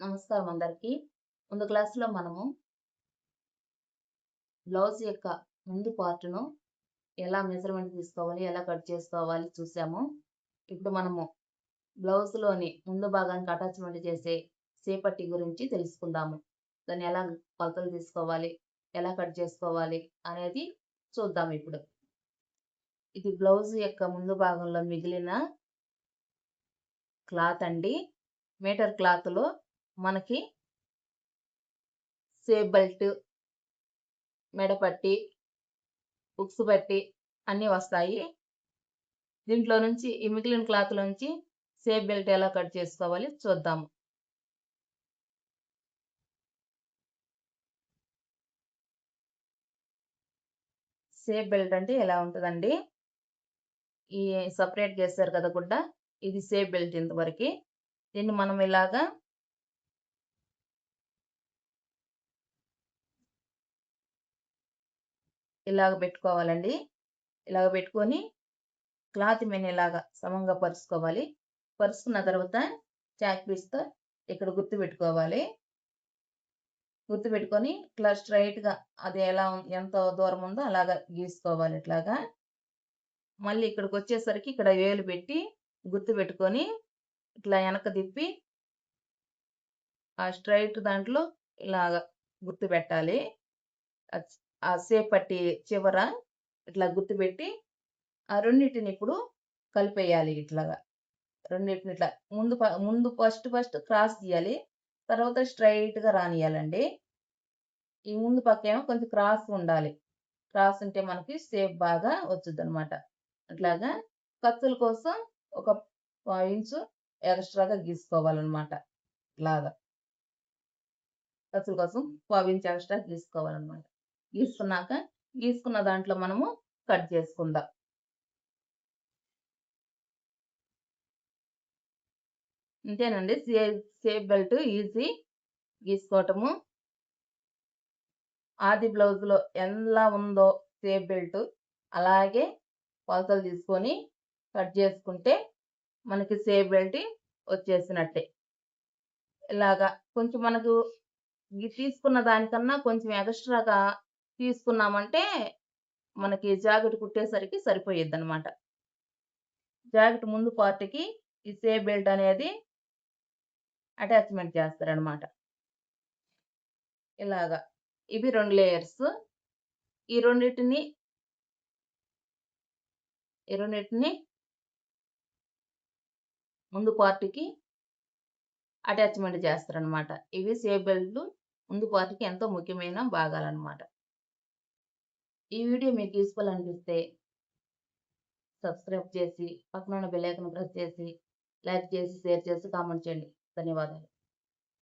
నమస్కారం అందరికీ. ముందు క్లాస్‌లో మనము బ్లౌజ్ యొక్క ముందు పార్ట్‌ను ఎలా మెజర్‌మెంట్ తీసుకోవాలి, ఎలా కట్ చేసుకోవాలి చూసాము. ఇప్పుడు మనము బ్లౌజ్‌లోని ముందు భాగానికి అటాచ్‌మెంట్ చేసే సేపట్టి గురించి తెలుసుకుందాము. దాన్ని ఎలా కొలతలు తీసుకోవాలి, ఎలా కట్ చేసుకోవాలి అనేది చూద్దాం ఇప్పుడు. ఇది బ్లౌజ్ యొక్క ముందు భాగంలో మిగిలిన క్లాత్ అండి. మీటర్ క్లాత్‌లో మనకి సేప్ బెల్ట్, మెడపట్టి, ఉక్సు పట్టి అన్నీ వస్తాయి. దీంట్లో నుంచి ఈ మిగిలిన క్లాత్‌లో నుంచి సేప్ బెల్ట్ ఎలా కట్ చేసుకోవాలి చూద్దాము. సేప్ బెల్ట్ అంటే ఎలా ఉంటదండి. ఈ సెపరేట్ చేశారు కదా గుడ్డ, ఇది సేప్ బెల్ట్ ఇంతవరకి. దీన్ని మనం ఇలాగ పెట్టుకోవాలండి. ఇలాగ పెట్టుకొని క్లాత్ మీద ఇలాగ సమంగా పరుచుకోవాలి. పరుచుకున్న తర్వాత చాక్ పీస్‌తో ఇక్కడ గుర్తు పెట్టుకోవాలి. గుర్తు పెట్టుకొని ఇట్లా స్ట్రెయిట్‌గా అది ఎంత దూరం ఉందో అలాగా గీసుకోవాలి ఇట్లాగా. మళ్ళీ ఇక్కడికొచ్చేసరికి ఇక్కడ వేలు పెట్టి గుర్తు పెట్టుకొని ఇట్లా వెనక్కి తిప్పి ఆ స్ట్రెయిట్ దాంట్లో ఇలాగ గుర్తు పెట్టాలి. ఆ సేప్ పట్టి చివర ఇట్లా గుర్తు పెట్టి ఆ రెండిటిని ఇప్పుడు కలిపేయాలి ఇట్లాగా. రెండిటిని ఇట్లా ముందు ఫస్ట్ క్రాస్ గీయాలి. తర్వాత స్ట్రెయిట్‌గా రానియాలండి. ఈ ముందు పక్కేమో కొంచెం క్రాస్ ఉండాలి. క్రాస్ ఉంటే మనకి షేప్ బాగా వచ్చుద్దనమాట. అట్లాగా ఖర్చుల కోసం ఒక పావు ఇంచు ఎక్స్‌ట్రాగా గీసుకోవాలనమాట. ఇలాగా. ఖర్చుల కోసం పావించి ఎక్స్‌ట్రా గీసుకోవాలనమాట. గీసుకున్న దాంట్లో మనము కట్ చేసుకుందాం. ఇంతేనండి. సేప్ బెల్ట్ ఈజీ గీసుకోవటము. ఆది బ్లౌజ్‌లో ఎలా ఉందో సేప్ బెల్ట్ అలాగే కొలతలు తీసుకొని కట్ చేసుకుంటే మనకి సేప్ బెల్ట్ వచ్చేసినట్టే. ఇలాగా కొంచెం మనకు తీసుకున్న దానికన్నా కొంచెం ఎక్స్‌ట్రాగా తీసుకున్నామంటే మనకి జాకెట్ కుట్టేసరికి సరిపోయిద్దనమాట. జాకెట్ ముందు పార్ట్‌కి ఈ సేప్ బెల్ట్ అనేది అటాచ్‌మెంట్ చేస్తారనమాట. ఇలాగా. ఇవి 2 లేయర్స్. ఈ రెండిటిని ముందు పార్ట్‌కి అటాచ్‌మెంట్ చేస్తారనమాట. ఇవి సేప్ బెల్ట్‌లు ముందు పార్ట్‌కి ఎంతో ముఖ్యమైన భాగాలనమాట. ఈ వీడియో మీకు యూజ్‌ఫుల్ అనిపిస్తే సబ్స్క్రైబ్ చేసి, పక్కనున్న బెల్ ఐకాన్ ప్రెస్ చేసి, లైక్ చేసి, షేర్ చేసి, కామెంట్ చేయండి. ధన్యవాదాలు.